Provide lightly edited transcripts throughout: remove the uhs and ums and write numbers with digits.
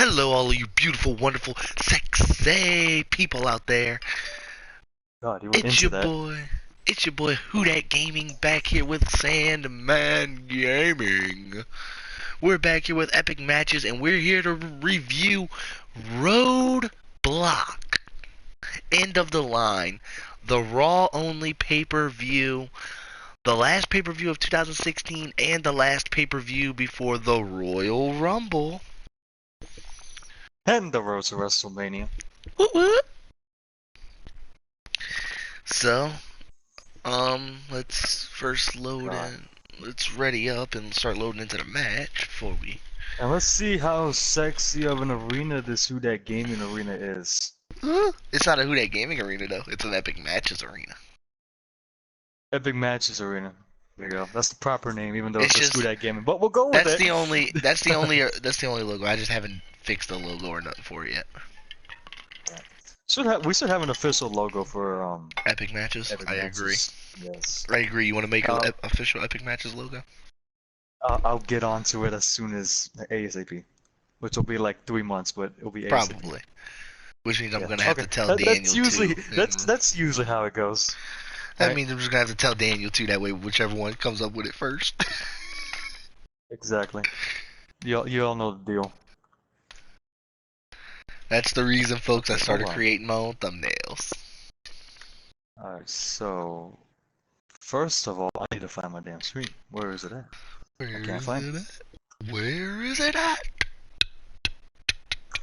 Hello, all of you beautiful, wonderful, sexy people out there. God, you were It's into your that. boy. It's your boy Who Dat Gaming back here with Sandman Gaming. We're back here with epic matches, and we're here to review Roadblock. End of the line. The Raw only pay-per-view. The last pay-per-view of 2016 and the last pay-per-view before the Royal Rumble. And the road to WrestleMania. Whoop, whoop. So, let's first load in. Let's ready up and start loading into the match before we. And let's see how sexy of an arena this Who Dat Gaming arena is. It's not a Who Dat Gaming arena though. It's an Epic Matches arena. Epic Matches arena. There you go. That's the proper name, even though it's just Who Dat Gaming. But we'll go with That's it. the only. That's the only logo. I just haven't fixed the logo or nothing for it yet. We should have an official logo for Epic Matches. Epic I Matches. agree. Yes. I agree. You want to make an official Epic Matches logo? I'll get onto it as soon as ASAP, which will be like 3 months, but it'll be ASAP. Probably. Which means I'm gonna have to tell Daniel that's usually too. that's usually how it goes. That means I'm just gonna have to tell Daniel too. That way, whichever one comes up with it first. Exactly. You all know the deal. That's the reason, folks. I started creating my own thumbnails. Alright, so first of all, I need to find my damn screen. Where is it at? Where I can't find it. Where is it at?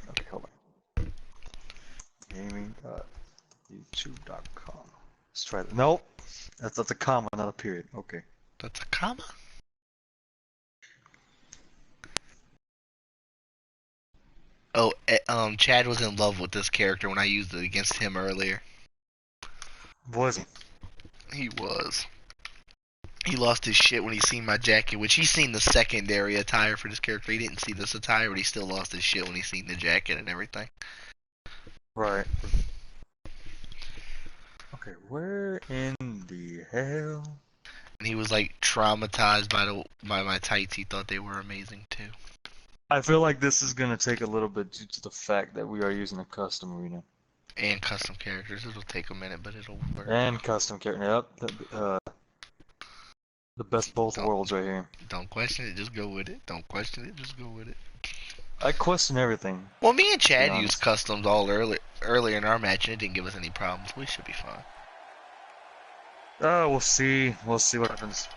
Okay, hold on. Gaming.youtube.com. Let's try that. Nope. That's a comma, not a period. Okay. That's a comma? Oh, Chad was in love with this character when I used it against him earlier. Was he? He was. He lost his shit when he seen my jacket, which he's seen the secondary attire for this character. He didn't see this attire, but he still lost his shit when he seen the jacket and everything. Right. Okay, where in the hell? And he was like traumatized by my tights. He thought they were amazing too. I feel like this is gonna take a little bit due to the fact that we are using a custom arena. And custom characters. It'll take a minute, but it'll work. And custom character. Yep. The best of both worlds right here. Don't question it, just go with it. Don't question it, just go with it. I question everything. Well, me and Chad used customs all earlier in our match, and it didn't give us any problems. We should be fine. We'll see. We'll see what happens.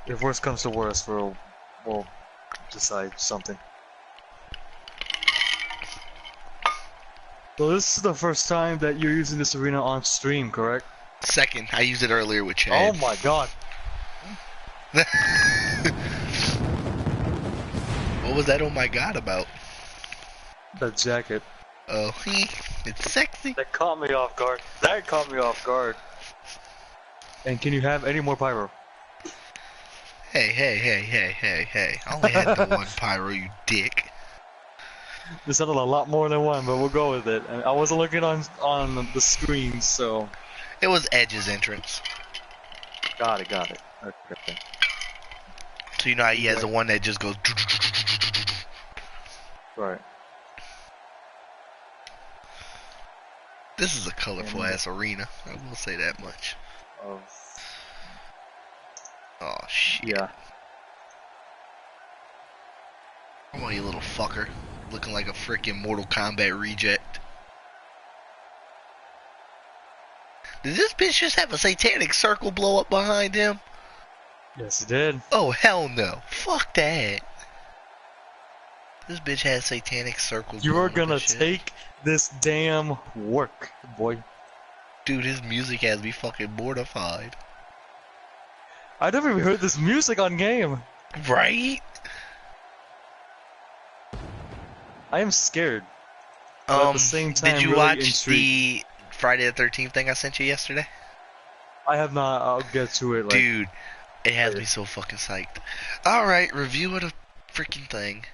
If worst comes to worst, we'll decide something. So this is the first time that you're using this arena on stream, correct? Second, I used it earlier with Chad. Oh my god. What was that oh my god about? That jacket. Oh, it's sexy. That caught me off guard. That caught me off guard. And can you have any more pyro? Hey. I only had the one pyro, you dick. It sounded a lot more than one, but we'll go with it. I wasn't looking on the screen, so... It was Edge's entrance. Got it. Okay. So you know how he has the one that just goes... Right. This is a colorful ass arena, I will say that much. Oh shit. Yeah. Come on, you little fucker. Looking like a freaking Mortal Kombat reject. Did this bitch just have a satanic circle blow up behind him? Yes, it did. Oh, hell no. Fuck that. This bitch has satanic circles. You are gonna take this damn work, boy. Dude, his music has me fucking mortified. I never even heard this music on game. Right? I am scared. But at the same time, did you really watch intrigued. the Friday the 13th thing I sent you yesterday? I have not. I'll get to it. Like, dude, it has me so fucking psyched. Alright, review of the freaking thing.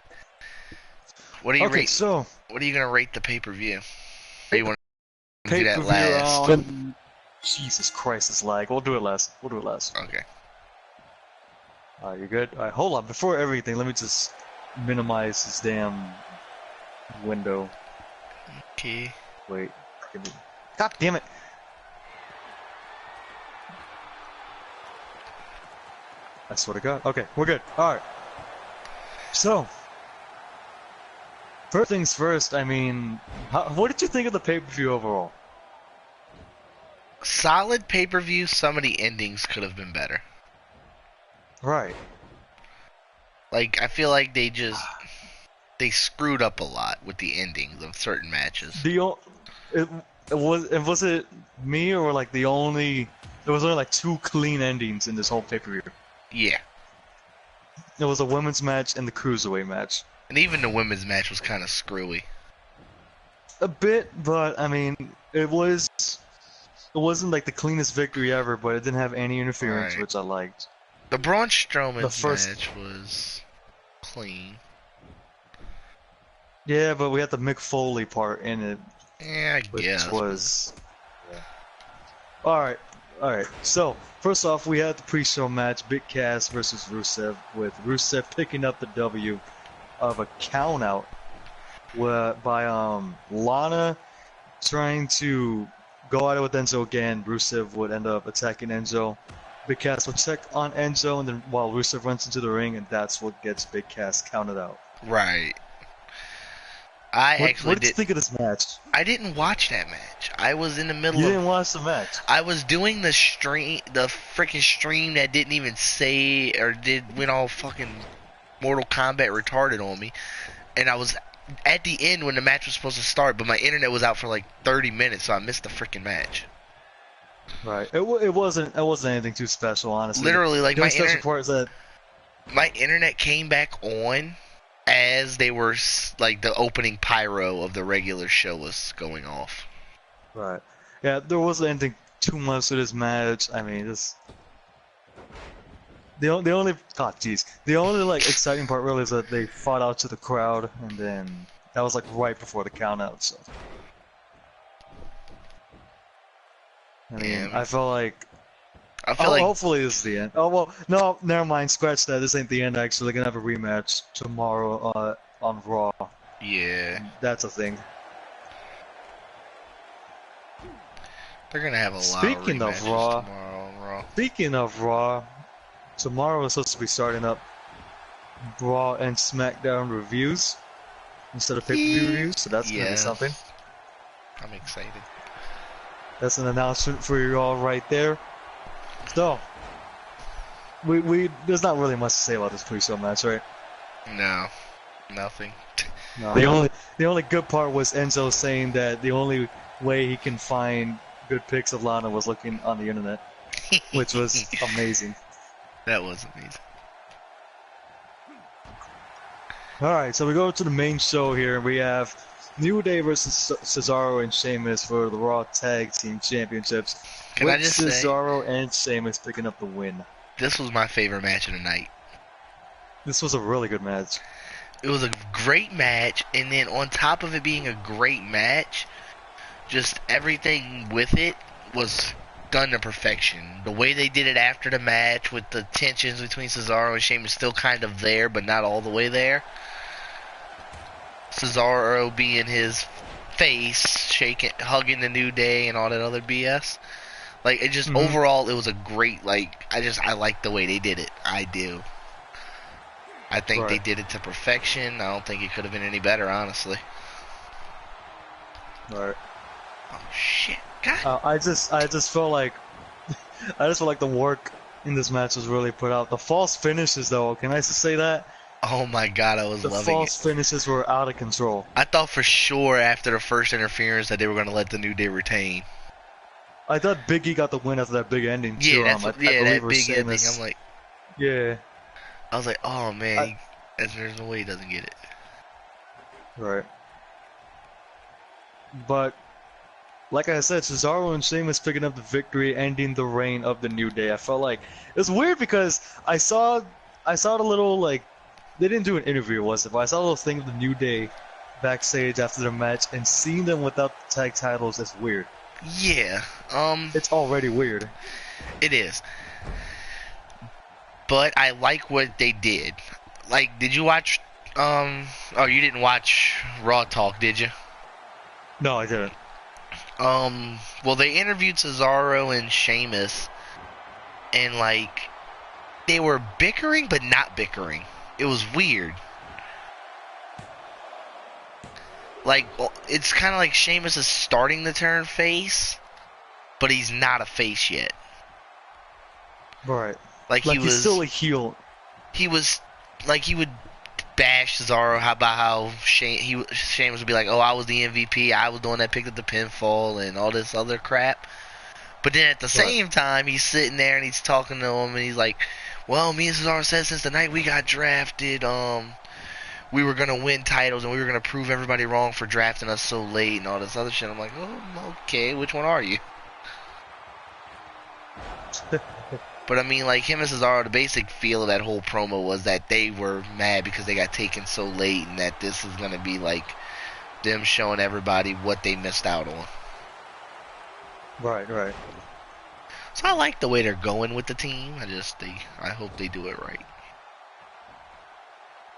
What are you rate? So what are you gonna rate the pay-per-view? Or you want to do that last? Jesus Christ, it's lag. We'll do it last. Okay. Alright, you're good? Alright, hold on. Before everything, let me just minimize this damn window. Okay. Wait. Give me... God damn it! I swear to God. Okay, we're good. Alright. So, first things first, I mean, what did you think of the pay-per-view overall? Solid pay-per-view. Some of the endings could have been better. Right. Like, I feel like they screwed up a lot with the endings of certain matches. Was it me or like there was only like 2 clean endings in this whole pay-per-view? Yeah. It was a women's match and the cruiserweight match. And even the women's match was kind of screwy. A bit, but I mean, it wasn't like the cleanest victory ever, but it didn't have any interference, Right. which I liked. The Braun Strowman's match was clean. Yeah, but we had the Mick Foley part in it. Yeah, I guess. Which was... Yeah. Alright. So, first off, we had the pre-show match, Big Cass versus Rusev, with Rusev picking up the W of a count-out by Lana trying to go at it with Enzo again. Rusev would end up attacking Enzo. Big Cass would check on Enzo, and then while Rusev runs into the ring, and that's what gets Big Cass counted out. Right. What did you think of this match? I didn't watch that match. I was in the middle You didn't watch the match? I was doing the freaking stream that didn't even say, or went all fucking Mortal Kombat retarded on me. And I was at the end when the match was supposed to start, but my internet was out for like 30 minutes, so I missed the freaking match. Right. It wasn't anything too special, honestly. Literally, like my internet came back on as they were like the opening pyro of the regular show was going off. Right. Yeah, there wasn't anything too much to this match. I mean, the only like exciting part really is that they fought out to the crowd, and then that was like right before the count out. So I mean, I feel like hopefully this is the end. Oh well, no, never mind. Scratch that. This ain't the end. Actually, they're gonna have a rematch tomorrow on Raw. Yeah, that's a thing. They're gonna have a lot. Speaking of Raw, tomorrow on Raw. Speaking of Raw, tomorrow is supposed to be starting up Raw and SmackDown reviews instead of pay-per-view reviews, so that's gonna be something. I'm excited. That's an announcement for you all right there. So, there's not really much to say about this pre-show match, right? No, nothing. No, the only good part was Enzo saying that the only way he can find good pics of Lana was looking on the internet, which was amazing. That was amazing. Alright, so we go to the main show here. We have New Day versus Cesaro and Sheamus for the Raw Tag Team Championships. Can I just Cesaro and Sheamus picking up the win. This was my favorite match of the night. This was a really good match. It was a great match, and then on top of it being a great match, just everything with it was done to perfection. The way they did it after the match, with the tensions between Cesaro and Sheamus still kind of there, but not all the way there. Cesaro being his face, hugging the New Day and all that other BS. Like, it just, overall, it was a great, like, I like the way they did it. I do. I think they did it to perfection. I don't think it could have been any better, honestly. Right. Oh, shit. God. I just felt like, the work in this match was really put out. The false finishes, though, can I just say that? Oh my god, I was loving it. The false finishes were out of control. I thought for sure after the first interference that they were going to let the New Day retain. I thought Big E got the win after that big ending, too. Yeah, that big ending. I'm like... Yeah. I was like, oh man, there's no way he doesn't get it. Right. But, like I said, Cesaro and Sheamus picking up the victory, ending the reign of the New Day. I felt like... It was weird because I saw the little, like... They didn't do an interview, was it? But I saw a little thing of the New Day backstage after the match, and seeing them without the tag titles is weird. Yeah. It's already weird. It is. But I like what they did. Like, did you watch Oh, you didn't watch Raw Talk, did you? No, I didn't. Well, they interviewed Cesaro and Sheamus, and like they were bickering but not bickering. It was weird. Like it's kind of like Sheamus is starting to turn face, but he's not a face yet. Right. Like Like he's still a heel. He was like he would bash Cesaro about how Sheamus would be like, "Oh, I was the MVP. I was the one that picked up the pinfall and all this other crap." But then at the same time, he's sitting there and he's talking to him and he's like, "Well, me and Cesaro said since the night we got drafted, we were gonna win titles and we were gonna prove everybody wrong for drafting us so late and all this other shit." I'm like, "Oh, okay. Which one are you?" But I mean, like him and Cesaro, the basic feel of that whole promo was that they were mad because they got taken so late, and that this is gonna be like them showing everybody what they missed out on. Right, right. So I like the way they're going with the team. I hope they do it right.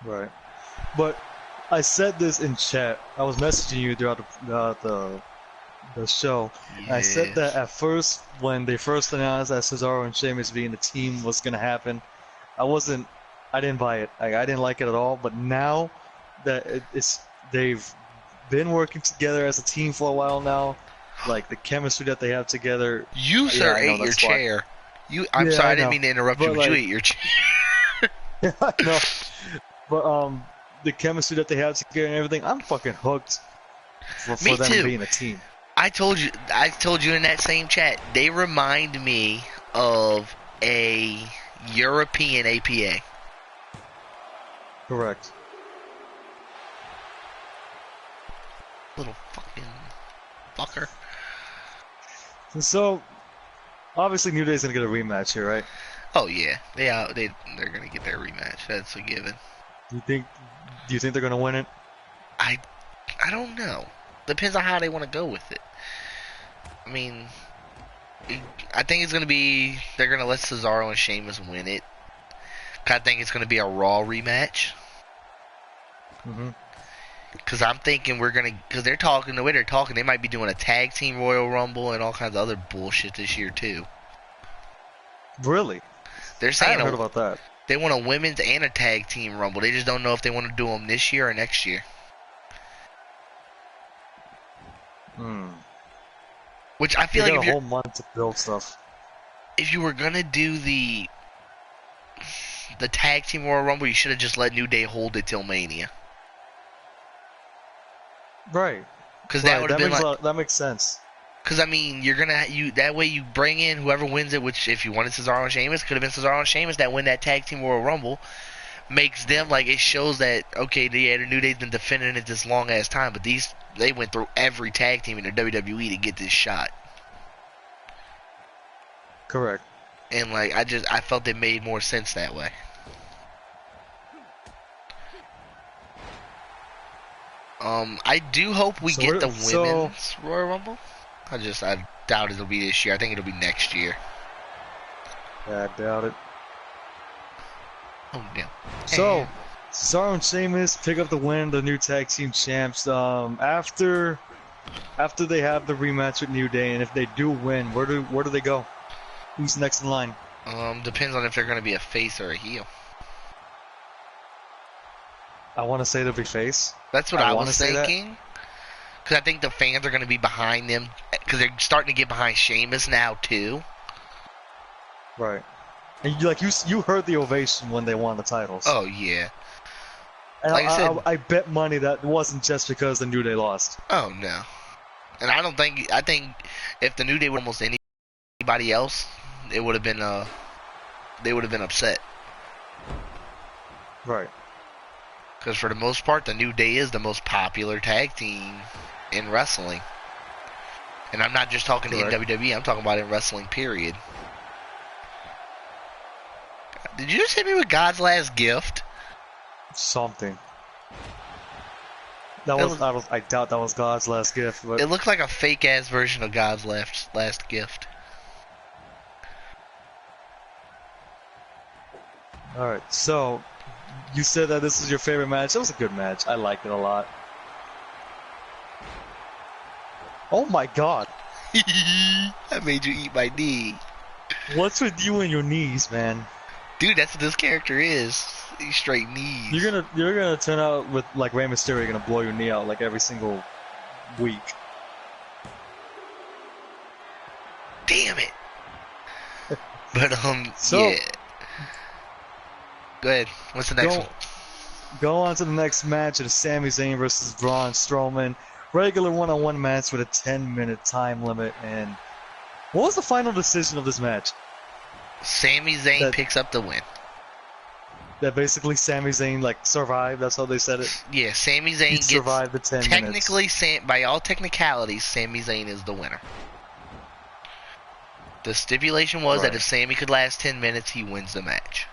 Right. But I said this in chat. I was messaging you throughout the show. Yes. I said that at first, when they first announced that Cesaro and Sheamus being a team was gonna happen, I didn't buy it. I didn't like it at all. But now that they've been working together as a team for a while now, like the chemistry that they have together. You sir ate your chair. I'm sorry, I didn't mean to interrupt you, but you ate your chair. Yeah, I know. But the chemistry that they have together and everything, I'm fucking hooked for them too. being a team. I told you in that same chat, they remind me of a European APA. Correct. Little fucking fucker. And so, obviously New Day's gonna get a rematch here, right? Oh yeah, they're gonna get their rematch. That's a given. Do you think they're gonna win it? I don't know. Depends on how they want to go with it. I mean, I think it's gonna be they're gonna let Cesaro and Sheamus win it. I think it's gonna be a Raw rematch. Because I'm thinking because they're talking the way they're talking, they might be doing a tag team Royal Rumble and all kinds of other bullshit this year too. Really? They're saying I haven't heard about that. They want a women's and a tag team Rumble. They just don't know if they want to do them this year or next year. Which I feel like if a whole month to build stuff. If you were gonna do the tag team Royal Rumble, you should have just let New Day hold it till Mania. Right. Because that would have been that makes sense. Because I mean, that way you bring in whoever wins it. Which if you wanted Cesaro and Sheamus, could have been Cesaro and Sheamus that win that tag team Royal Rumble. Makes them like it shows that okay, the New Day's been defending it this long ass time, but they went through every tag team in the WWE to get this shot. Correct. And like I felt it made more sense that way. I do hope we get the women's Royal Rumble. I doubt it'll be this year. I think it'll be next year. Yeah, I doubt it. Oh yeah. So, Cesaro and Sheamus pick up the win, the new tag team champs. After they have the rematch with New Day, and if they do win, where do they go? Who's next in line? Depends on if they're going to be a face or a heel. I want to say they'll be face. That's what I was thinking. Because I think the fans are going to be behind them. Because they're starting to get behind Sheamus now, too. Right. And you heard the ovation when they won the titles. Oh, yeah. And like I bet money that wasn't just because the New Day lost. Oh, no. And I think if the New Day were almost anybody else, they would have been upset. Right. Because for the most part, the New Day is the most popular tag team in wrestling. And I'm not just talking in WWE, I'm talking about in wrestling, period. Did you just hit me with God's last gift? Something. I doubt that was God's last gift. But it looked like a fake-ass version of God's last gift. Alright, so you said that this is your favorite match. It was a good match. I liked it a lot. Oh my god. I made you eat my knee. What's with you and your knees, man? Dude, that's what this character is. These straight knees. You're gonna turn out with like Rey Mysterio. You're gonna blow your knee out like every single week. Damn it. But So, yeah. Go ahead. What's the next one? Go on to the next match. It is Sami Zayn versus Braun Strowman. Regular one-on-one match with a 10-minute time limit. And what was the final decision of this match? Sami Zayn picks up the win. That basically Sami Zayn like survived. That's how they said it. Yeah, Sami Zayn gets survived the 10 minutes. Technically, by all technicalities, Sami Zayn is the winner. The stipulation was that if Sami could last 10 minutes, he wins the match.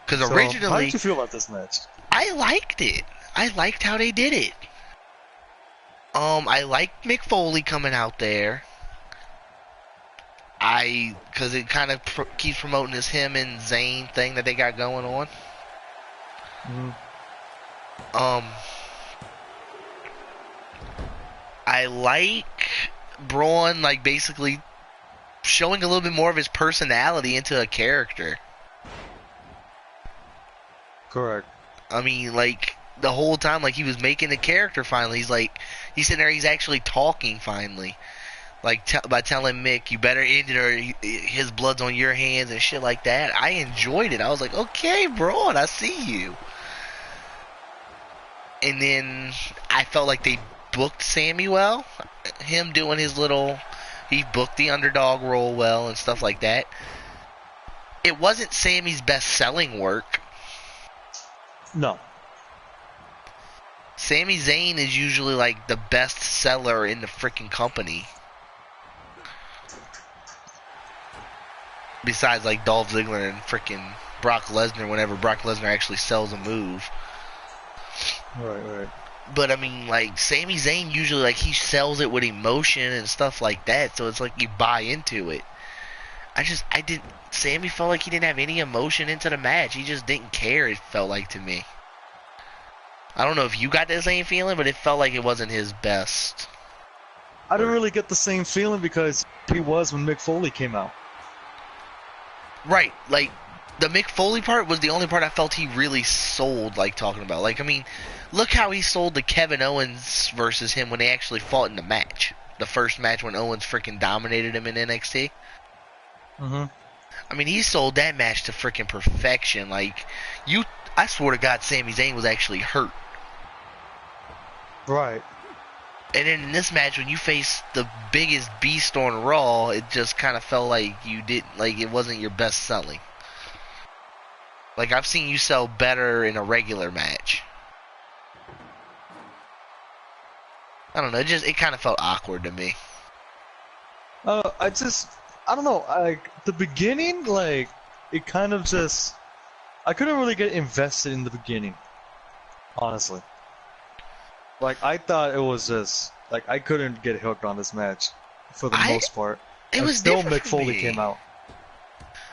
Because originally, how did you feel about this match? I liked it. I liked how they did it. I liked Mick Foley coming out there. Because it kind of keeps promoting this him and Zayn thing that they got going on. I like Braun, like, basically showing a little bit more of his personality into a character. Correct. I mean, like, the whole time, like, he was making a character finally. He's like, he's sitting there, he's actually talking finally. Like, by telling Mick, you better end it or his blood's on your hands and shit like that. I enjoyed it. I was like, okay, Braun, I see you. And then I felt like they booked Sami well. Him doing his little... He booked the underdog role well and stuff like that. It wasn't Sami's best-selling work. No. Sami Zayn is usually like the best seller in the freaking company. Besides like Dolph Ziggler and freaking Brock Lesnar whenever Brock Lesnar actually sells a move. Right. But I mean, like, Sami Zayn usually, like, he sells it with emotion and stuff like that, so it's like you buy into it. Sami felt like he didn't have any emotion into the match. He just didn't care, it felt like to me. I don't know if you got the same feeling, but it felt like it wasn't his best. I didn't really get the same feeling because he was when Mick Foley came out. Right, like, the Mick Foley part was the only part I felt he really sold, like, talking about. Like, I mean, look how he sold the Kevin Owens versus him when they actually fought in the match. The first match when Owens freaking dominated him in NXT. I mean, he sold that match to freaking perfection. Like, I swear to God, Sami Zayn was actually hurt. Right. And then in this match, when you face the biggest beast on Raw, it just kind of felt like it wasn't your best selling. Like, I've seen you sell better in a regular match. I don't know, it kind of felt awkward to me. I don't know, like, the beginning, like, it kind of just, I couldn't really get invested in the beginning, honestly. Like, I thought it was just, like, I couldn't get hooked on this match, for the most part. It was still different Mick for Foley me. came out.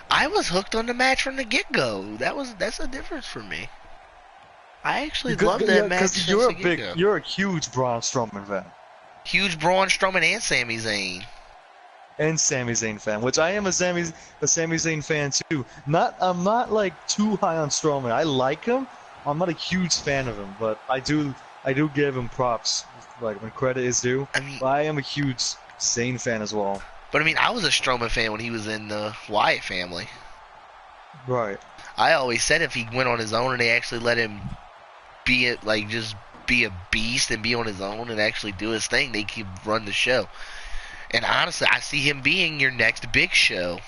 I was hooked on the match from the get-go. That's a difference for me. I actually loved that match since the get-go. You're a huge Braun Strowman fan. Huge Braun Strowman and Sami Zayn. And Sami Zayn fan, which I am a Sami Zayn fan too. I'm not like too high on Strowman. I like him. I'm not a huge fan of him, but I do give him props, like when credit is due. I mean, I am a huge Zayn fan as well. But I mean, I was a Strowman fan when he was in the Wyatt family. Right. I always said if he went on his own and they actually let him be a beast and be on his own and actually do his thing, they could run the show. And honestly, I see him being your next big show.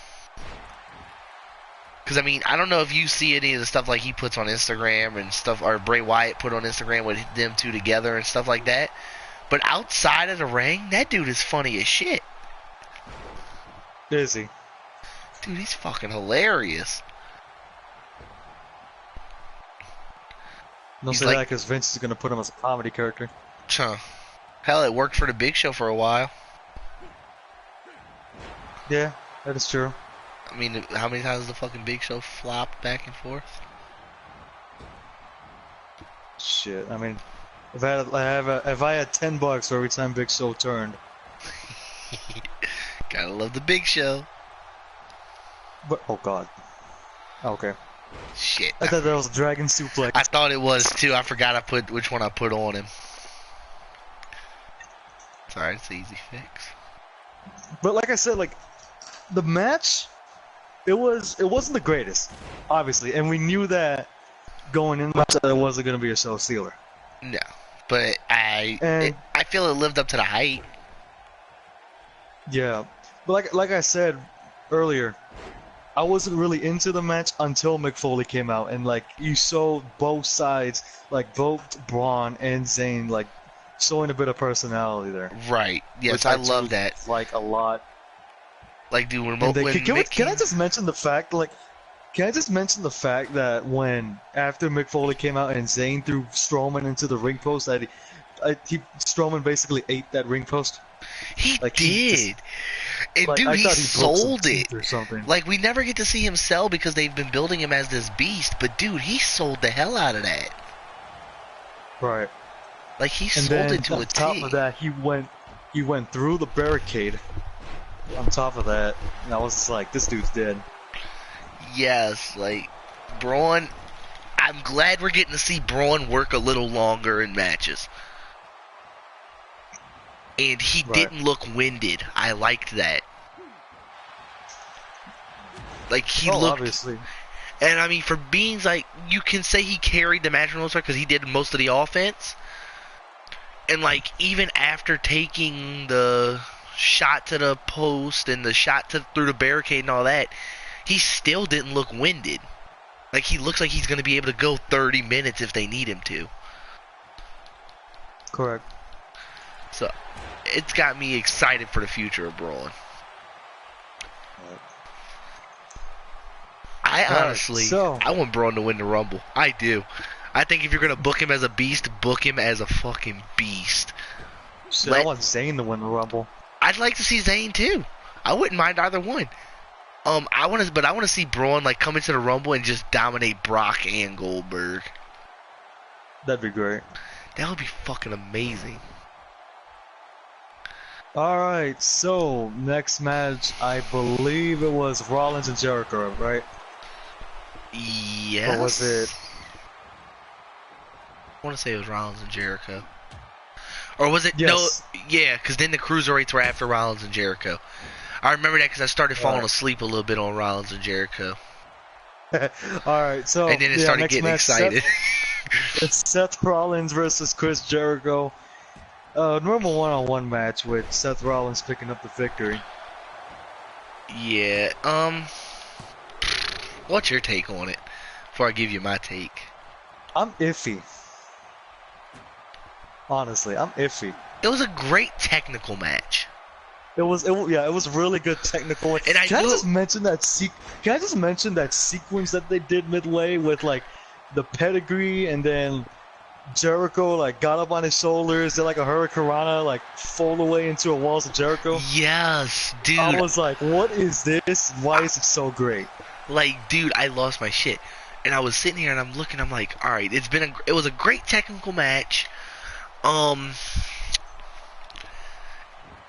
Because, I mean, I don't know if you see any of the stuff like he puts on Instagram and stuff, or Bray Wyatt put on Instagram with them two together and stuff like that. But outside of the ring, that dude is funny as shit. Is he? Dude, he's fucking hilarious. Don't say that because Vince is going to put him as a comedy character. Hell, it worked for the Big Show for a while. Yeah, that is true. I mean, how many times has the fucking Big Show flopped back and forth? Shit. I mean, if I had $10 for every time Big Show turned. Gotta love the Big Show. But oh god. Okay. Shit. I thought that was a dragon suplex. I thought it was too. I forgot which one I put on him. It's alright, it's an easy fix. But like I said, like the match, it wasn't the greatest, obviously, and we knew that going in the match that it wasn't gonna be a show stealer. No, but I feel it lived up to the hype. Yeah, but like I said earlier, I wasn't really into the match until Mick Foley came out, and like you saw both sides, like both Braun and Zayn, like showing a bit of personality there. Right. Yes, I love that. Like a lot. Like, dude, can I just mention the fact, like, that when after Mick Foley came out and Zayn threw Strowman into the ring post, that Strowman basically ate that ring post. He like, did. And like, dude, he sold it. Or something. Like, we never get to see him sell because they've been building him as this beast. But dude, he sold the hell out of that. Right. Like, he and sold it to a on top T. of that, he went through the barricade. On top of that, and I was just like, this dude's dead. Yes, like Braun. I'm glad we're getting to see Braun work a little longer in matches. And he didn't look winded. I liked that. Like, he looked... obviously. And, I mean, for being, like, you can say he carried the match for the most part because he did most of the offense. And, like, even after taking the shot to the post and the shot through the barricade and all that, he still didn't look winded. Like, he looks like he's going to be able to go 30 minutes if they need him to. Correct. So, it's got me excited for the future of Braun. I honestly, I want Braun to win the Rumble. I do. I think if you're going to book him as a beast, book him as a fucking beast. I want Zayn to win the Rumble. I'd like to see Zayn too. I wouldn't mind either one. I want to see Braun like come into the Rumble and just dominate Brock and Goldberg. That'd be great. That would be fucking amazing. Alright, so next match, I believe it was Rollins and Jericho, right? Yes. Or was it? I want to say it was Rollins and Jericho. Or was it? Yes. No, yeah, because then the Cruiserweights were after Rollins and Jericho. I remember that because I started falling asleep a little bit on Rollins and Jericho. Alright, so and then it started getting excited. It's Seth Rollins versus Chris Jericho. Normal one-on-one match with Seth Rollins picking up the victory. Yeah. What's your take on it? Before I give you my take. I'm iffy. Honestly, I'm iffy. It was a great technical match. It was really good technical. And Can I just mention that sequence that they did midway with like the pedigree, and then Jericho like got up on his shoulders, did like a hurricanrana, like fall away into a walls of Jericho. Yes, dude. I was like, what is this? Why is it so great? Like, dude, I lost my shit. And I was sitting here and I'm looking, I'm like, alright, it was a great technical match.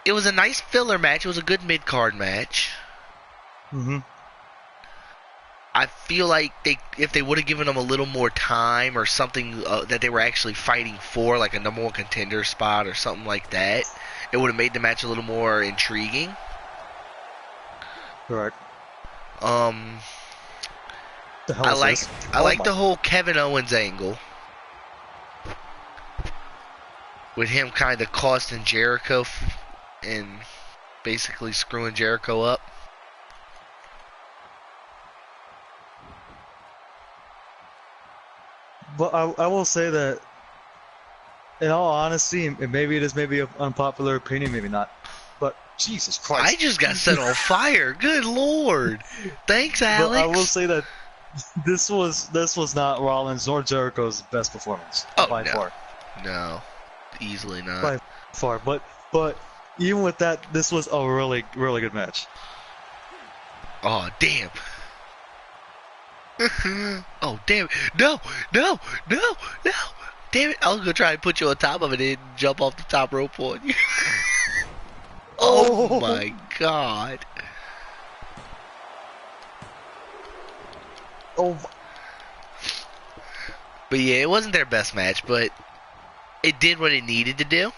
It was a nice filler match. It was a good mid-card match. Mm-hmm. I feel like if they would have given them a little more time or something that they were actually fighting for, like a number one contender spot or something like that, it would have made the match a little more intriguing. Correct. I like the whole Kevin Owens angle with him kind of costing Jericho and basically screwing Jericho up. But I will say that, in all honesty, and maybe it is maybe an unpopular opinion, maybe not, but Jesus Christ. I just got set on fire. Good Lord. Thanks, Alex. But I will say that this was not Rollins nor Jericho's best performance. By far. No. Easily not. By far. But even with that, this was a really, really good match. Oh, damn. Oh, damn it. No, no, no, no. Damn it. I was going to try and put you on top of it and jump off the top rope on you. Oh, my God. Oh. But yeah, it wasn't their best match, but it did what it needed to do.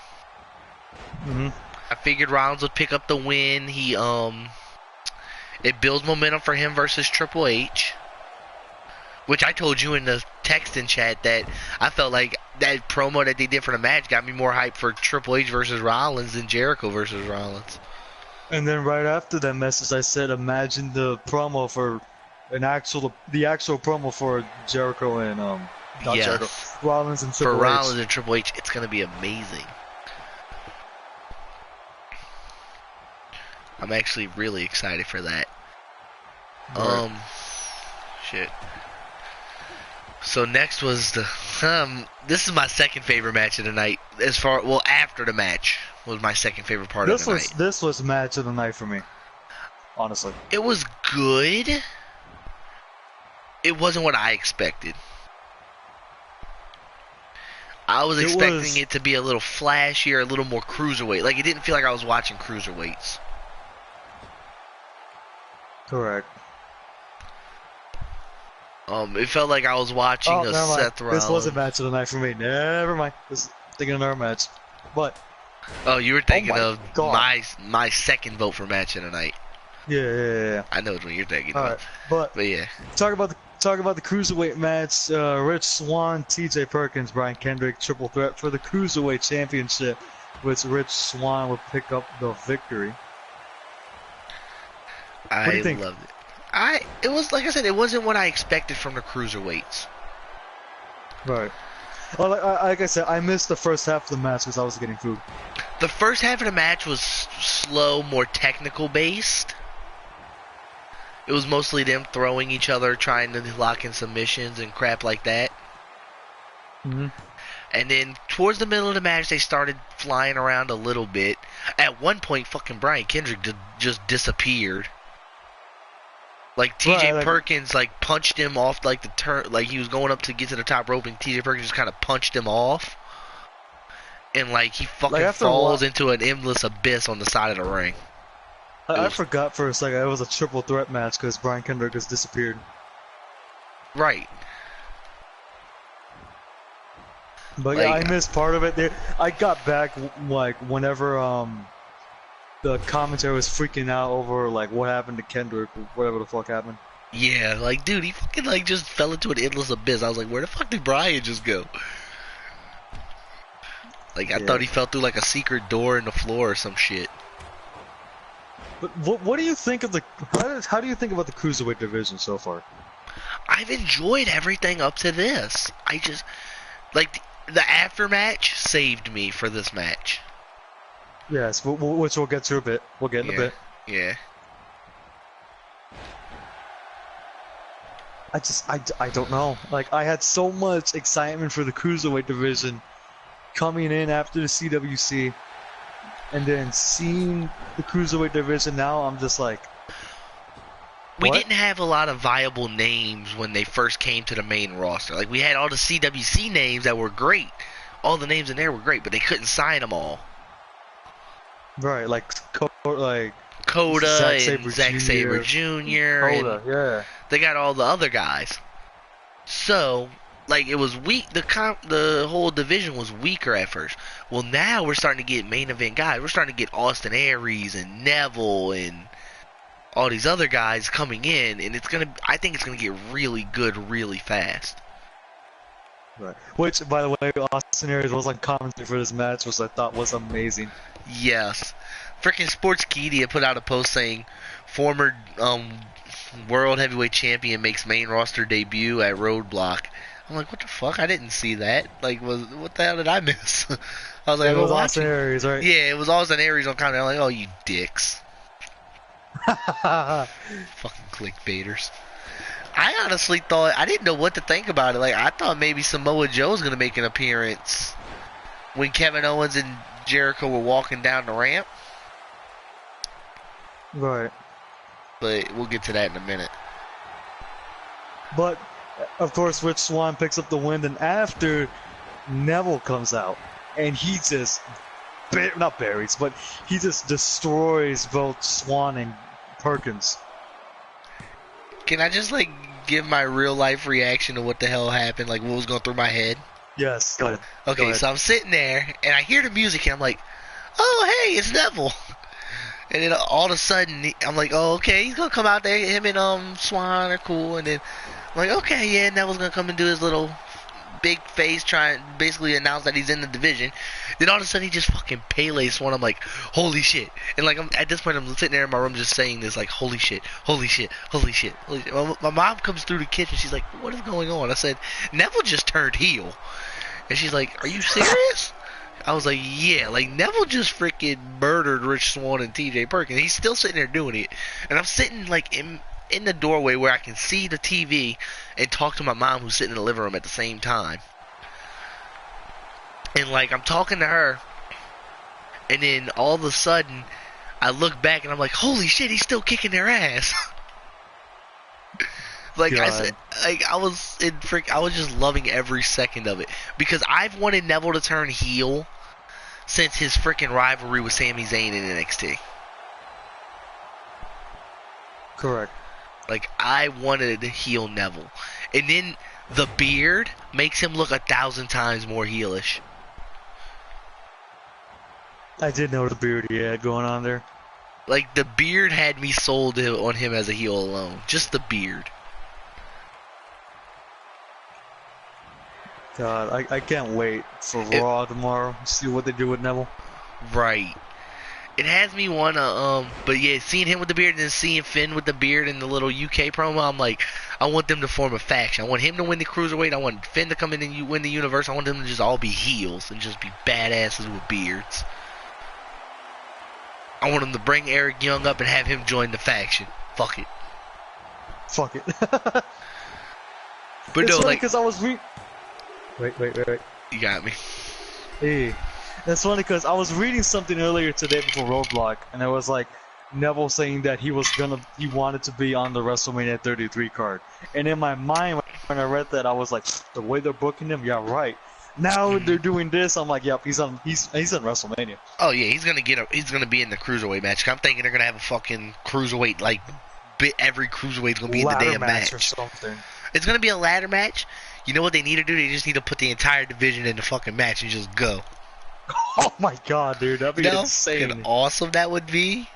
Mm-hmm. I figured Rollins would pick up the win. It builds momentum for him versus Triple H. Which I told you in the text and chat that I felt like that promo that they did for the match got me more hype for Triple H versus Rollins than Jericho versus Rollins. And then right after that message, I said, imagine the promo for the actual promo for Jericho and Jericho, Rollins and Triple H. For Rollins and Triple H, it's gonna be amazing. I'm actually really excited for that. Right. Shit. So next was the this is my second favorite match of the night. After the match was my second favorite part of the night. This was match of the night for me. Honestly. It was good. It wasn't what I expected. I was expecting it to be a little flashier, a little more cruiserweight. Like, it didn't feel like I was watching cruiserweights. Correct. It felt like I was watching a Seth Rollins. This wasn't match of the night for me. Never mind. This thinking of another match. But you were thinking of my second vote for match of the night. Yeah. I know what you're thinking of. Right. But yeah. Talk about the cruiserweight match. Rich Swann, T.J. Perkins, Brian Kendrick, triple threat for the cruiserweight championship, which Rich Swann would pick up the victory. I loved it. It was, like I said, it wasn't what I expected from the cruiserweights. Right. Well, like I said, I missed the first half of the match because I was getting food. The first half of the match was slow, more technical based. It was mostly them throwing each other, trying to lock in submissions and crap like that. Mm-hmm. And then towards the middle of the match, they started flying around a little bit. At one point, fucking Brian Kendrick just disappeared. Like T.J. Perkins punched him off the turn, like he was going up to get to the top rope, and T.J. Perkins just kind of punched him off, and he fucking falls into an endless abyss on the side of the ring. I forgot for a second it was a triple threat match because Brian Kendrick has disappeared. Right. But yeah, I missed part of it. I got back whenever the commentary was freaking out over what happened to Kendrick or whatever the fuck happened. Yeah, dude, he fucking just fell into an endless abyss. I was like, where the fuck did Brian just go? I thought he fell through a secret door in the floor or some shit. But what do you think of how do you think about the cruiserweight division so far? I've enjoyed everything up to this. I just the aftermatch saved me for this match. Yes, which we'll get to a bit. We'll get in a bit. Yeah. I don't know. I had so much excitement for the cruiserweight division coming in after the CWC, and then seeing the cruiserweight division now, I'm just like, we didn't have a lot of viable names when they first came to the main roster. We had all the CWC names that were great. All the names in there were great, but they couldn't sign them all. Right, Coda and Zack Sabre Jr. Coda, yeah. They got all the other guys. So, it was weak. The whole division was weaker at first. Well, now we're starting to get main event guys. We're starting to get Austin Aries and Neville and all these other guys coming in, and I think it's gonna get really good really fast. Right. Which, by the way, Austin Aries was on commentary for this match, which I thought was amazing. Yes. Freaking Sportskeeda put out a post saying, former World Heavyweight Champion makes main roster debut at Roadblock. I'm like, what the fuck? I didn't see that. What the hell did I miss? I was like, it was Austin Aries, right? Yeah, it was Austin Aries on commentary. I'm like, oh, you dicks. Fucking clickbaiters. I honestly thought, I didn't know what to think about it. I thought maybe Samoa Joe was going to make an appearance when Kevin Owens and Jericho were walking down the ramp. Right. but we'll get to that in a minute. But of course, Rich Swann picks up the win, and after Neville comes out, and he just not buries, but he just destroys both Swann and Perkins. Can I just like give my real life reaction to what the hell happened? Like what was going through my head? Yes, go ahead. Okay, Go ahead. so I'm sitting there and I hear the music and I'm like, oh hey, it's Neville. And then all of a sudden I'm like, oh okay, he's gonna come out there. Him and Swan are cool. And then I'm like, okay, yeah, Neville's gonna come and do his little big face, trying basically announce that he's in the division. Then all of a sudden he just fucking Pele Swan. I'm like, holy shit! And like at this point I'm sitting there in my room just saying this like, holy shit, holy shit, holy shit, holy shit. My mom comes through the kitchen. She's like, what is going on? I said, Neville just turned heel. And she's like, are you serious? I was like, yeah, like Neville just freaking murdered Rich Swann and TJ Perkins. He's still sitting there doing it. And I'm sitting like in the doorway where I can see the TV and talk to my mom who's sitting in the living room at the same time. And like I'm talking to her, and then all of a sudden I look back and I'm like, holy shit, he's still kicking their ass. Like God. I said, like I was just loving every second of it because I've wanted Neville to turn heel since his freaking rivalry with Sami Zayn in NXT. Correct. Like I wanted to heel Neville, and then the beard makes him look 1,000 times more heelish. I did know the beard he had going on there. Like the beard had me sold on him as a heel alone. Just the beard. God, I can't wait for Raw tomorrow. See what they do with Neville. Right. It has me wanna but yeah, seeing him with the beard and then seeing Finn with the beard in the little UK promo, I'm like, I want them to form a faction. I want him to win the cruiserweight. I want Finn to come in and win the universe. I want them to just all be heels and just be badasses with beards. I want them to bring Eric Young up and have him join the faction. Fuck it. Fuck it. But it's no, funny like, because I was Wait. You got me. Hey, that's funny because I was reading something earlier today before Roadblock, and it was like Neville saying that he wanted to be on the WrestleMania 33 card. And in my mind, when I read that, I was like, the way they're booking him, yeah, right. Now they're doing this, I'm like, yep, he's on WrestleMania. Oh yeah, he's gonna be in the cruiserweight match. I'm thinking they're gonna have a fucking cruiserweight like every cruiserweight's gonna be in the damn match or something. It's gonna be a ladder match. You know what they need to do? They just need to put the entire division in the fucking match and just go. Oh my god, dude, that'd be insane. How awesome that would be.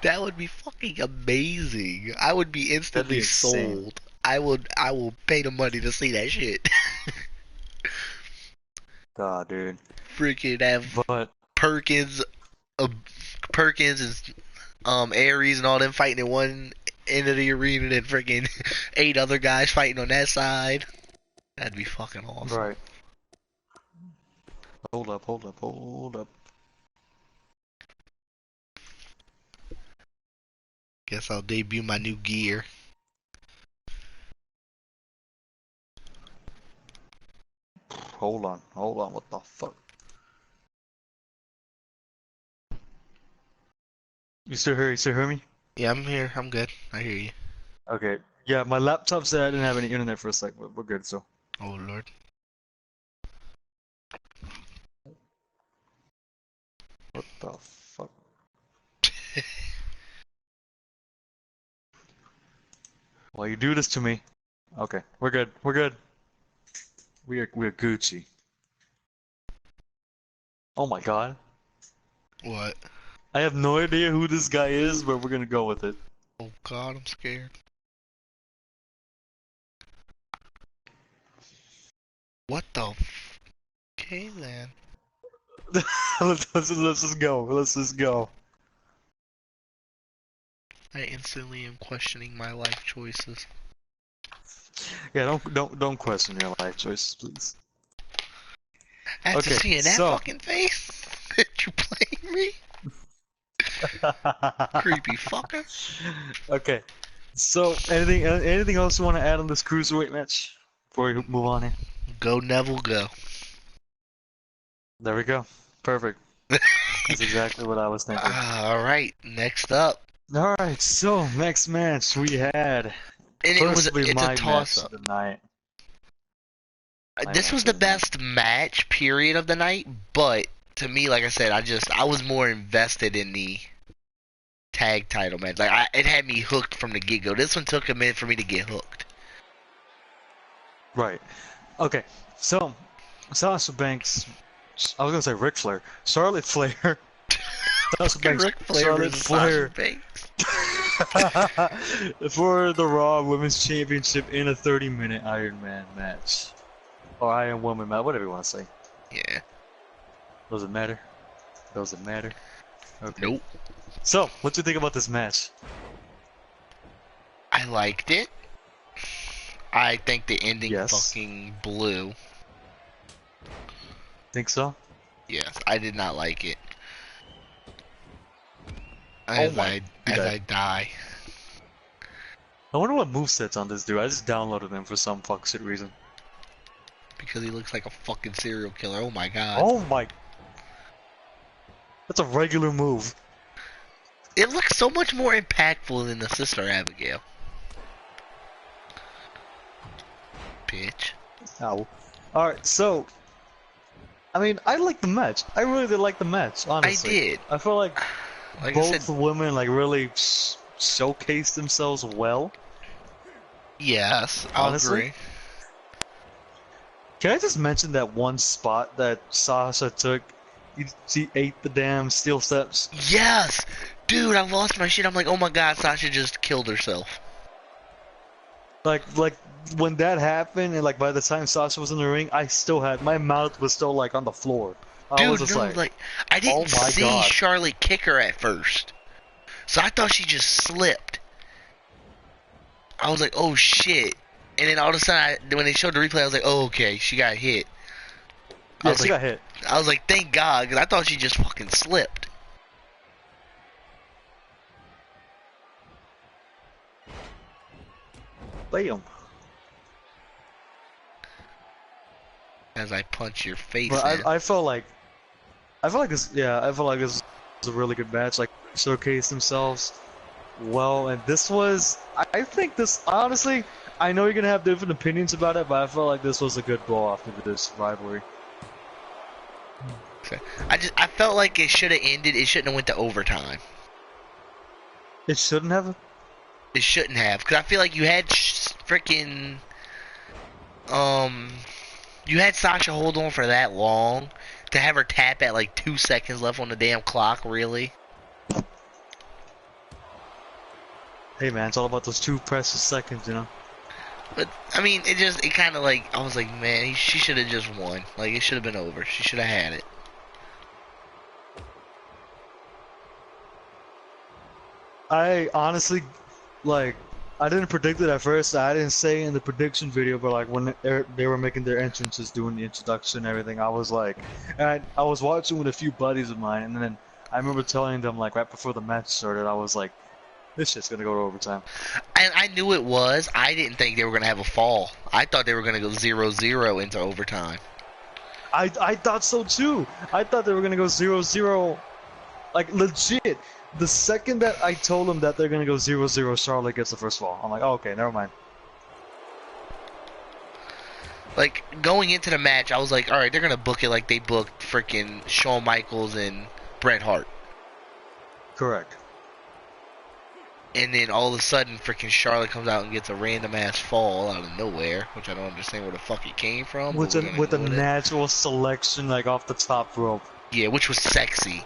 That would be fucking amazing. I would be instantly sold. I will pay the money to see that shit. God, dude. Freaking have Perkins and Aries and all them fighting in one end of the arena, and freaking 8 other guys fighting on that side. That'd be fucking awesome. Right. Hold up. Guess I'll debut my new gear. Hold on, what the fuck? You still hear me? Yeah, I'm here. I'm good. I hear you. Okay. Yeah, my laptop said I didn't have any internet for a sec, but we're good, so. Oh, Lord. What the fuck? Well, you do this to me. Okay, we're good. We're Gucci. Oh my god. What? I have no idea who this guy is, but we're gonna go with it. Oh god, I'm scared. What the Okay then. let's just go. Let's just go. I instantly am questioning my life choices. Yeah, don't question your life choices, please. After seeing that fucking face, you playing me? Creepy fucker. Okay. So, anything else you want to add on this cruiserweight match before we move on here? Go Neville, go. There we go. Perfect. That's exactly what I was thinking. All right. Next up, All right, so next match we had And firstly it's a my toss match up. of the night. My This match was the of the night. best match period of the night, but to me, like I said, I was more invested in the tag title match. It had me hooked from the get go. This one took a minute for me to get hooked. Right. Okay. So Sasha Banks. I was gonna say Ric Flair. Charlotte Flair. Sasha Fucking Banks. Ric Flair Charlotte versus Sasha Flair. Banks. For the Raw Women's Championship in a 30-minute Iron Man match. Or Iron Woman match, whatever you want to say. Yeah. Does it matter? Does it matter? Okay. Nope. So, what do you think about this match? I liked it. I think the ending Yes. fucking blew. Think so? Yes, I did not like it. Oh As my I god. die. I wonder what moveset's on this dude. I just downloaded him for some fuck shit reason. Because he looks like a fucking serial killer. Oh my god. Oh my. That's a regular move. It looks so much more impactful than the Sister Abigail. Bitch. Ow. Alright, so. I mean, I like the match. I really did like the match, honestly. I did. I feel like Like I both said, women like really showcased themselves well. yes, I'll Honestly. agree. Can I just mention that one spot that Sasha took? She ate the damn steel steps. Yes! Dude, I lost my shit. I'm like, oh my god, Sasha just killed herself. Like when that happened, and like by the time Sasha was in the ring, I still had my mouth was still like on the floor. I was Dude, just no, like, like, I oh didn't my see god. Charlotte kick her at first. So I thought she just slipped. I was like, oh shit. And then all of a sudden, when they showed the replay, I was like, oh, okay, she got hit. Yeah, she got hit. I was like, thank God, because I thought she just fucking slipped. Bam. As I punch your face But in. I felt like this. Yeah, I felt like this was a really good match. Like showcased themselves well, and this was. I think this honestly. I know you're gonna have different opinions about it, but I felt like this was a good blow off to this rivalry. I felt like it should have ended. It shouldn't have went to overtime. It shouldn't have. It shouldn't have, because I feel like you had freaking you had Sasha hold on for that long to have her tap at like 2 seconds left on the damn clock. Really? Hey man, it's all about those 2 precious seconds, you know. But I mean, it kind of like I was like, man, she should have just won. Like it should have been over. She should have had it. I honestly, like, I didn't predict it at first. I didn't say in the prediction video, but like when they were making their entrances, doing the introduction and everything, I was like, and I was watching with a few buddies of mine, and then I remember telling them like right before the match started, I was like, this shit's gonna go to overtime. And I knew it was. I didn't think they were gonna have a fall. I thought they were gonna go 0-0 into overtime. I thought so too. I thought they were gonna go 0-0, like legit. The second that I told them that they're gonna go 0-0, Charlotte gets the first fall. I'm like, oh, okay, never mind. Like going into the match, I was like, all right, they're gonna book it like they booked freaking Shawn Michaels and Bret Hart. Correct. And then all of a sudden, freaking Charlotte comes out and gets a random ass fall out of nowhere, which I don't understand where the fuck it came from. With a With it. natural selection like off the top rope. Yeah, which was sexy.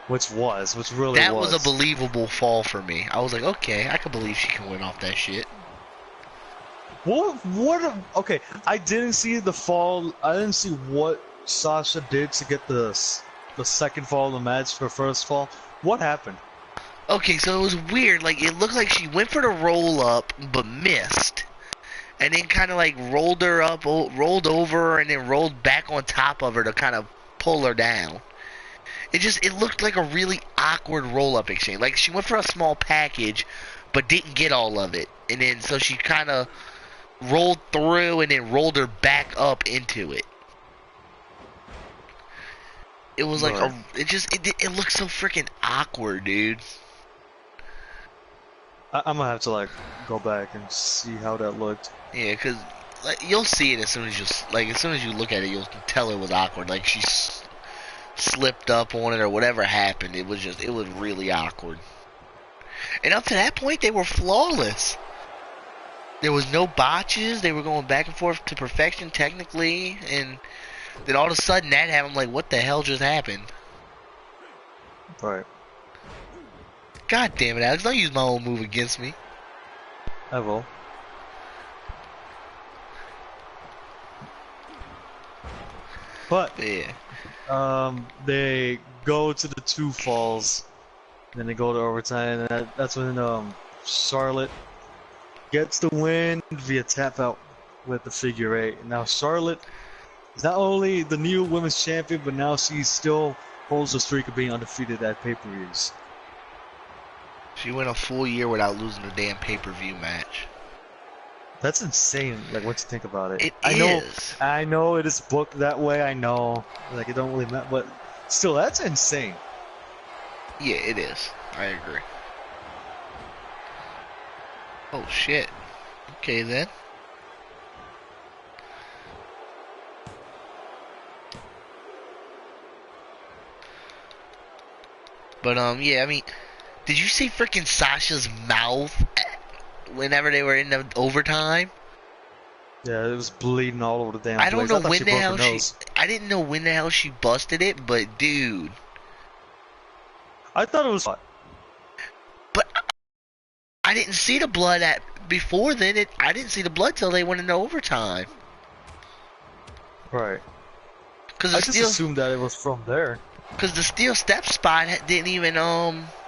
Which really That was. was a believable fall for me. I was like, okay, I can believe she can win off that shit. Okay, I didn't see the fall. I didn't see what Sasha did to get the second fall of the match, her first fall. What happened? Okay, so it was weird. Like, it looked like she went for the roll up, but missed. And then kind of like rolled her up, rolled over, and then rolled back on top of her to kind of pull her down. It looked like a really awkward roll-up exchange. Like, she went for a small package, but didn't get all of it. And then, so she kind of rolled through and then rolled her back up into it. It was like, Right. it looked so freaking awkward, dude. I'm gonna have to like go back and see how that looked. Yeah, because like, you'll see it as soon as as soon as you look at it, you'll tell it was awkward. Like she slipped up on it or whatever happened. It was really awkward. And up to that point, they were flawless. There was no botches. They were going back and forth to perfection technically, and then all of a sudden that happened. I'm like, what the hell just happened? Right. God damn it, Alex! Don't use my own move against me. I will. But Yeah. they go to the 2 falls, then they go to overtime, and that's when Charlotte gets the win via tap out with the figure 8. And now Charlotte is not only the new women's champion, but now she still holds the streak of being undefeated at pay-per-views. She went a full year without losing a damn pay-per-view match. That's insane. Like, once you think about it. It I is. I know it is booked that way. I know, like, it don't really matter, but still, that's insane. Yeah, it is. I agree. Oh shit. Okay then. But yeah, I mean, did you see freaking Sasha's mouth whenever they were in the overtime? Yeah, it was bleeding all over the damn I place. don't know I thought when she the broke hell her nose. I didn't know when the hell she busted it, but dude. I thought it was fine. But I didn't see the blood before then. I didn't see the blood till they went into overtime. Right. Cause I just assumed that it was from there. Because the steel step spot didn't even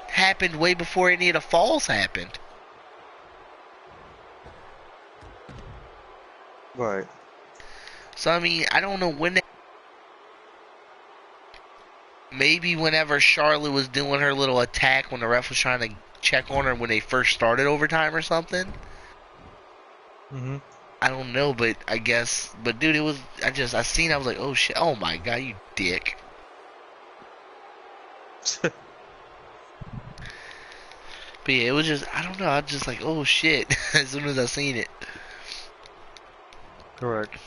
happened way before any of the falls happened. Right. So I mean, I don't know when. Maybe whenever Charlotte was doing her little attack when the ref was trying to check on her when they first started overtime or something. Mhm. I don't know, but I guess. But dude, it was. I seen. I was like, oh shit! Oh my god, you dick. But yeah, it was just. I don't know. I was just like, oh shit! As soon as I seen it. Correct.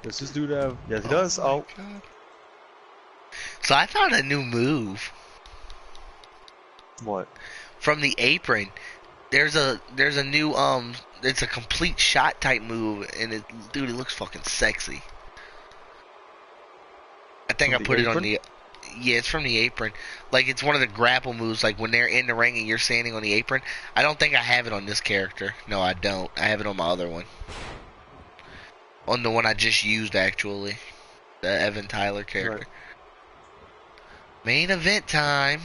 Does this dude have? Yes, he does. Oh. God. So I found a new move. What? From the apron. There's a new it's a complete shot type move, and dude, it looks fucking sexy. I think I put it on the. Yeah, it's from the apron. Like, it's one of the grapple moves, like when they're in the ring and you're standing on the apron. I don't think I have it on this character. No, I don't. I have it on my other one. On the one I just used, actually. The Evan Tyler character. Right. Main event time.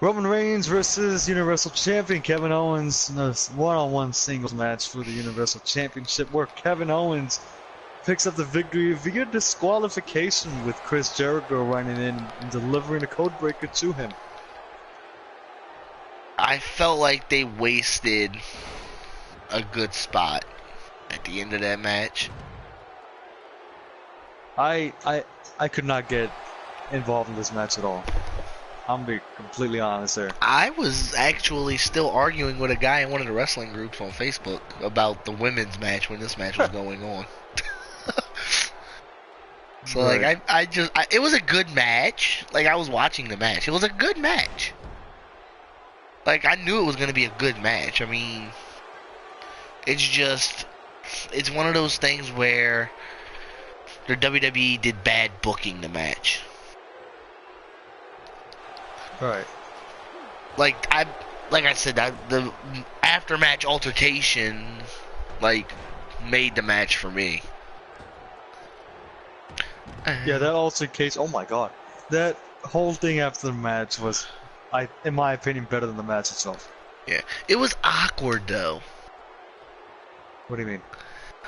Roman Reigns versus Universal Champion Kevin Owens in a one-on-one singles match for the Universal Championship, where Kevin Owens picks up the victory via disqualification, with Chris Jericho running in and delivering a code breaker to him. I felt like they wasted a good spot at the end of that match. I could not get involved in this match at all. I'm gonna be completely honest there. I was actually still arguing with a guy in one of the wrestling groups on Facebook about the women's match when this match was going on. So Right. like it was a good match. Like, I was watching the match. It was a good match. Like, I knew it was gonna be a good match. I mean, it's one of those things where the WWE did bad booking the match. Right. Like I said, the after match altercation like made the match for me. Yeah, that altercation. Oh my god, that whole thing after the match was, in my opinion, better than the match itself. Yeah, it was awkward though. What do you mean?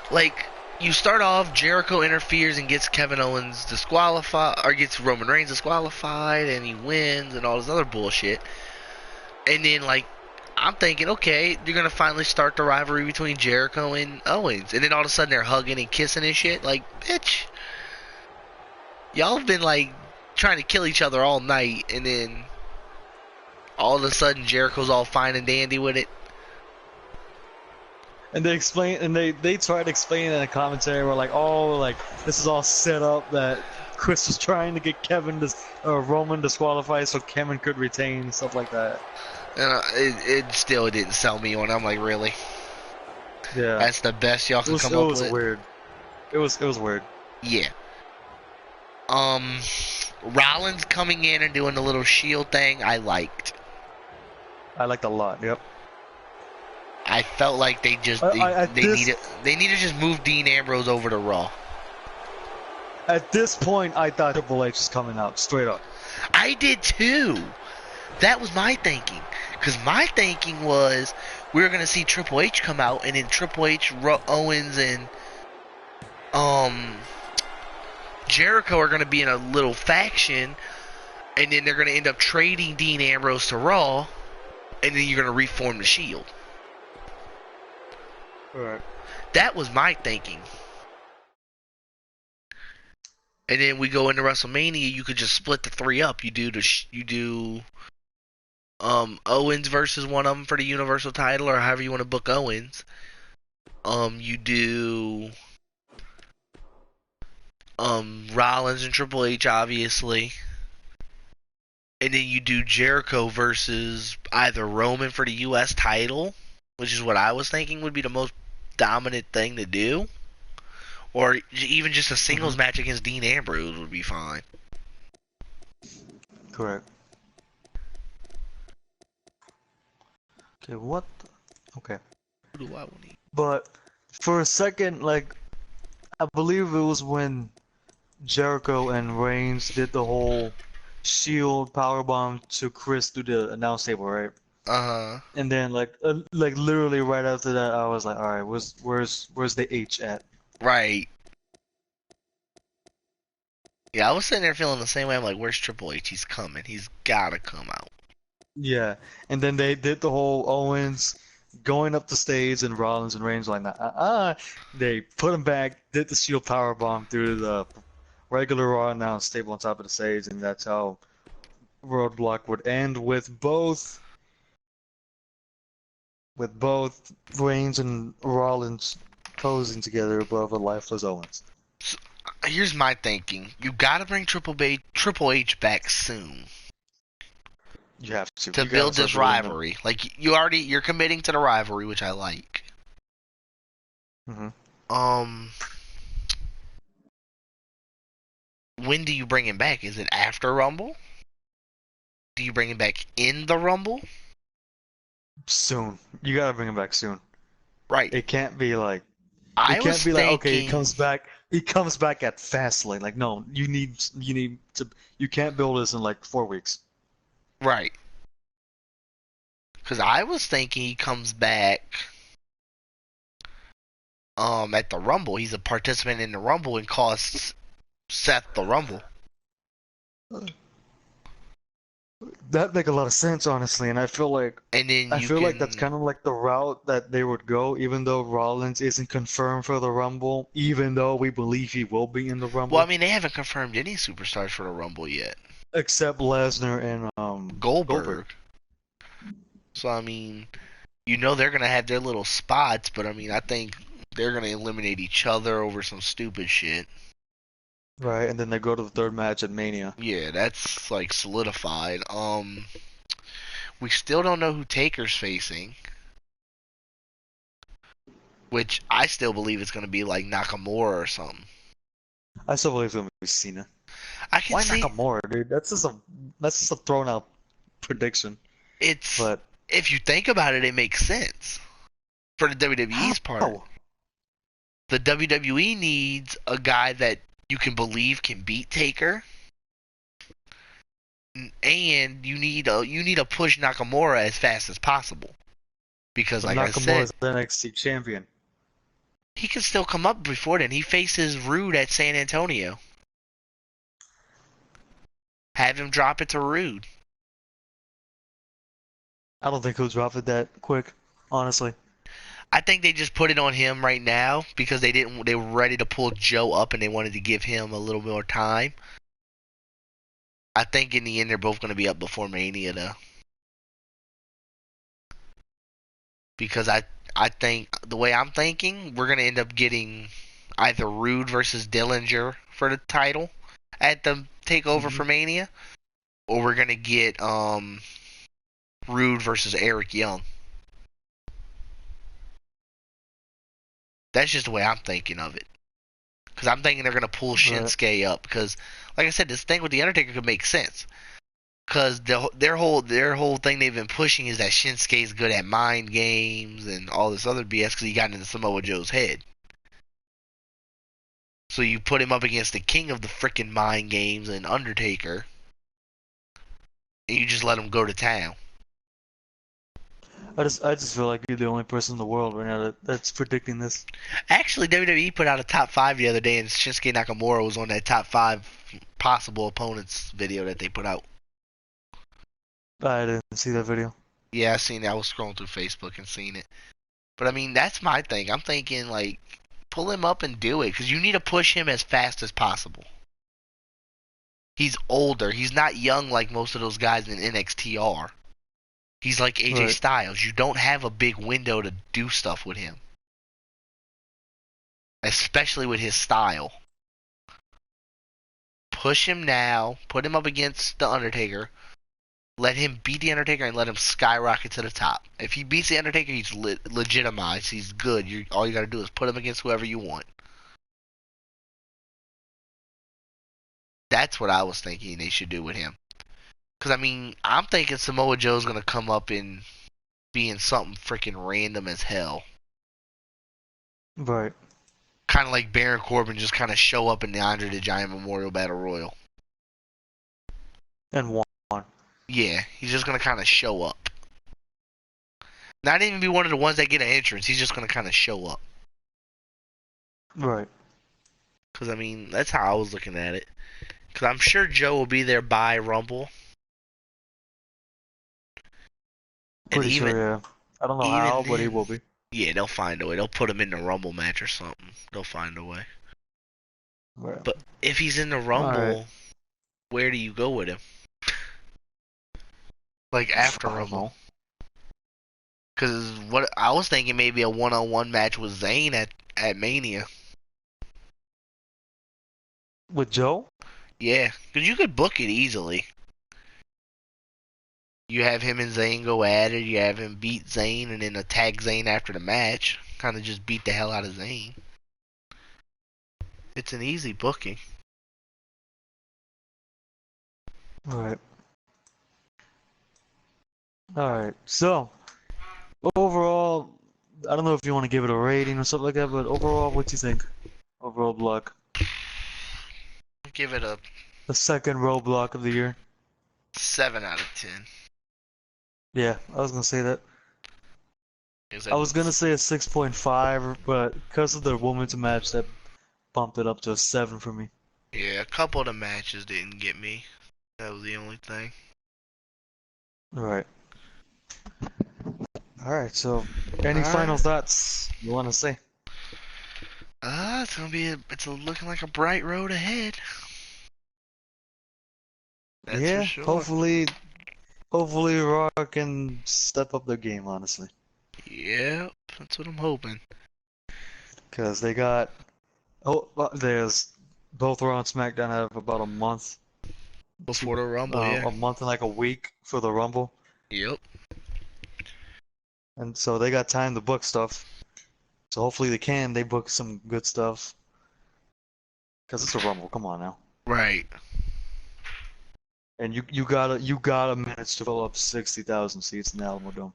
Like, you start off, Jericho interferes and gets Kevin Owens disqualified, or gets Roman Reigns disqualified, and he wins and all this other bullshit. And then, like, I'm thinking, okay, you're gonna finally start the rivalry between Jericho and Owens, and then all of a sudden they're hugging and kissing and shit. Like, bitch, y'all have been like trying to kill each other all night, and then all of a sudden Jericho's all fine and dandy with it. And they explain, and they tried to explain in the commentary, we're like, oh, like this is all set up that Chris was trying to get Roman disqualified so Kevin could retain and stuff like that. And it still didn't sell me on. I'm like, really? Yeah, That's the best y'all can come up with? It was weird. It was weird. Yeah. Rollins coming in and doing the little Shield thing, I liked. I liked a lot. Yep. I felt like they need to just move Dean Ambrose over to Raw. At this point, I thought Triple H was coming out straight up. I did too. That was my thinking. Because my thinking was we were going to see Triple H come out, and then Triple H, Owens, and Jericho are going to be in a little faction, and then they're going to end up trading Dean Ambrose to Raw, and then you're going to reform the Shield. Right. That was my thinking. And then we go into WrestleMania. You could just split the three up. You do Owens versus one of them for the Universal title, or however you want to book Owens. You do Rollins and Triple H, obviously. And then you do Jericho versus either Roman for the U.S. title, which is what I was thinking would be the most dominant thing to do. Or even just a singles match against Dean Ambrose would be fine. Correct. Okay, what? Okay. Who do I want to eat? But for a second, like, I believe it was when Jericho and Reigns did the whole Shield powerbomb to Chris through the announce table, right? And then like literally right after that, I was like, all right, where's the H at? Right. Yeah, I was sitting there feeling the same way. I'm like, where's Triple H? He's coming. He's gotta come out. Yeah, and then they did the whole Owens going up the stage and Rollins and Reigns like, they put him back, did the Shield powerbomb through the regular Raw announce table on top of the stage, and that's how Roadblock would end with both Reigns and Rollins posing together above a lifeless Owens. So, here's my thinking: you gotta bring Triple H back soon. You have to build this rivalry. Like you're committing to the rivalry, which I like. When do you bring him back? Is it after Rumble? Do you bring him back in the Rumble? Soon. You gotta bring him back soon. Right. It can't be like. Like, okay, he comes back. He comes back at Fastlane. Like, no, you need to. You can't build this in like 4 weeks. Right. Because I was thinking he comes back at the Rumble. He's a participant in the Rumble and costs Seth the Rumble. That make a lot of sense, honestly, and I feel like like that's kind of like the route that they would go, even though Rollins isn't confirmed for the Rumble, even though we believe he will be in the Rumble. Well, I mean, they haven't confirmed any superstars for the Rumble yet, except Lesnar and Goldberg. So I mean, they're gonna have their little spots, but I mean, I think they're gonna eliminate each other over some stupid shit. Right, and then they go to the third match at Mania. Yeah, that's like solidified. We still don't know who Taker's facing, which I still believe it's gonna be like Nakamura or something. I still believe it's gonna be Cena. Why Nakamura, dude? That's just a thrown out prediction. But if you think about it, it makes sense for the WWE's part. The WWE needs a guy that you can believe can beat Taker, and you need to push Nakamura as fast as possible, because like I said, Nakamura's the NXT champion. He can still come up before then. He faces Rude at San Antonio. Have him drop it to Rude. I don't think he'll drop it that quick, honestly. I think they just put it on him right now because they were ready to pull Joe up and they wanted to give him a little more time. I think in the end they're both going to be up before Mania though, because I think the way I'm thinking, we're going to end up getting either Rude versus Dillinger for the title at the takeover Mm-hmm. for Mania, or we're going to get Rude versus Eric Young. That's just the way I'm thinking of it. Because I'm thinking they're going to pull Right. Shinsuke up. Because, like I said, this thing with The Undertaker could make sense. Because their whole thing they've been pushing is that Shinsuke's good at mind games and all this other BS because he got into Samoa Joe's head. So you put him up against the king of the freaking mind games and Undertaker, and you just let him go to town. I just feel like you're the only person in the world right now that's predicting this. Actually, WWE put out a top 5 the other day, and Shinsuke Nakamura was on that top 5 possible opponents video that they put out. I didn't see that video. Yeah, I seen it. I was scrolling through Facebook and seen it. But I mean, that's my thing. I'm thinking like pull him up and do it because you need to push him as fast as possible. He's older. He's not young like most of those guys in NXT are. He's like AJ Right. Styles. You don't have a big window to do stuff with him, especially with his style. Push him now. Put him up against The Undertaker. Let him beat The Undertaker and let him skyrocket to the top. If he beats The Undertaker, he's legitimized. He's good. All you got to do is put him against whoever you want. That's what I was thinking they should do with him. Because, I mean, I'm thinking Samoa Joe's going to come up and be in something freaking random as hell. Right. Kind of like Baron Corbin just kind of show up in the Andre the Giant Memorial Battle Royal. And one. Yeah, he's just going to kind of show up. Not even be one of the ones that get an entrance. He's just going to kind of show up. Right. Because, I mean, that's how I was looking at it. Because I'm sure Joe will be there by Rumble. And Pretty sure, yeah. I don't know how, even but he then, will be. yeah, they'll find a way. They'll put him in the Rumble match or something. They'll find a way. Right. But if he's in the All right. Rumble, where do you go with him? Like after I don't Rumble? know. Because what I was thinking maybe a one-on-one match with Zayn at Mania. With Joe? Yeah, because you could book it easily. You have him and Zayn go at it. You have him beat Zayn and then attack Zayn after the match. Kind of just beat the hell out of Zayn. It's an easy booking. Right. All right. So, overall, I don't know if you want to give it a rating or something like that, but overall, what do you think of Roadblock? Give it a The second Roadblock of the year? 7 out of 10. Yeah, I was gonna say that. Because I was gonna say a 6.5, but because of the women's match, that bumped it up to a 7 for me. yeah, a couple of the matches didn't get me. That was the only thing. Right. All right. So, any final Alright. thoughts you want to say? It's looking like a bright road ahead. That's for Yeah. sure. Hopefully, Raw can step up their game. Honestly, Yep, that's what I'm hoping. because they got there's both Raw and SmackDown have about a month Before to the Rumble, yeah. a month and like a week for the Rumble, Yep. and so they got time to book stuff. So hopefully they book some good stuff. Because it's a Rumble, come on now. Right. And you gotta manage to fill up 60,000 seats in the Alamo Dome.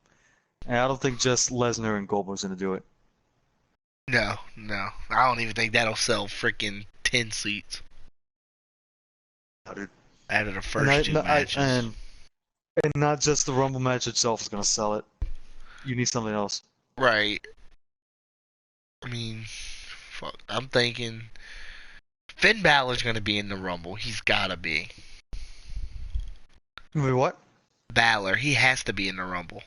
And I don't think just Lesnar and Goldberg's gonna do it. No, no. I don't even think that'll sell freaking 10 seats No, dude. out of the And first two matches. and not just the Rumble match itself is gonna sell it. You need something else. Right. I mean, fuck. I'm thinking Finn Balor's going to be in the Rumble. He's got to be. Wait, what? Balor, he has to be in the Rumble.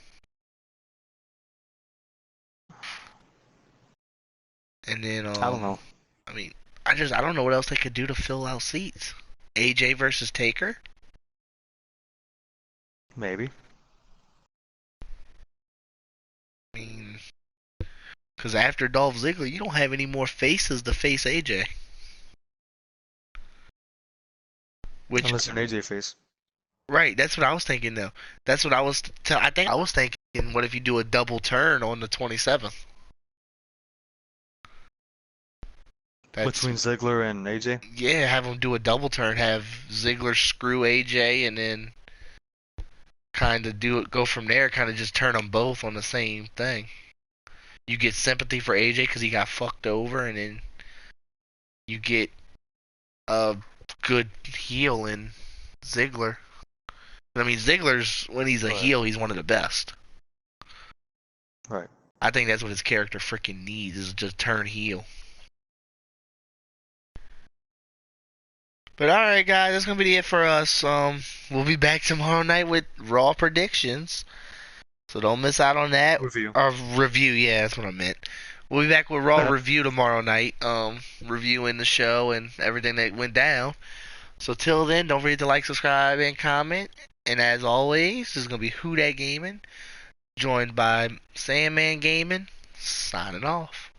And then, I don't know. I mean, I don't know what else they could do to fill out seats. AJ versus Taker? Maybe. I mean, because after Dolph Ziggler, you don't have any more faces to face AJ. Which, Unless an AJ face. right, that's what I was thinking though. That's what I was. I think I was thinking, what if you do a double turn on the 27th? That's Between Ziggler and AJ? yeah, have them do a double turn. Have Ziggler screw AJ, and then kind of do it. Go from there. Kind of just turn them both on the same thing. You get sympathy for AJ because he got fucked over, and then you get a good heel in Ziggler. I mean, Ziggler's when he's a Right. heel, he's one of the best. Right. I think that's what his character freaking needs is just turn heel. But all right, guys, that's gonna be it for us. We'll be back tomorrow night with Raw predictions, so don't miss out on that. Review. Or review, yeah, that's what I meant. We'll be back with Raw review tomorrow night. Reviewing the show and everything that went down. So till then, don't forget to like, subscribe, and comment. And as always, this is gonna be Who Dat Gaming, joined by Sandman Gaming. Signing off.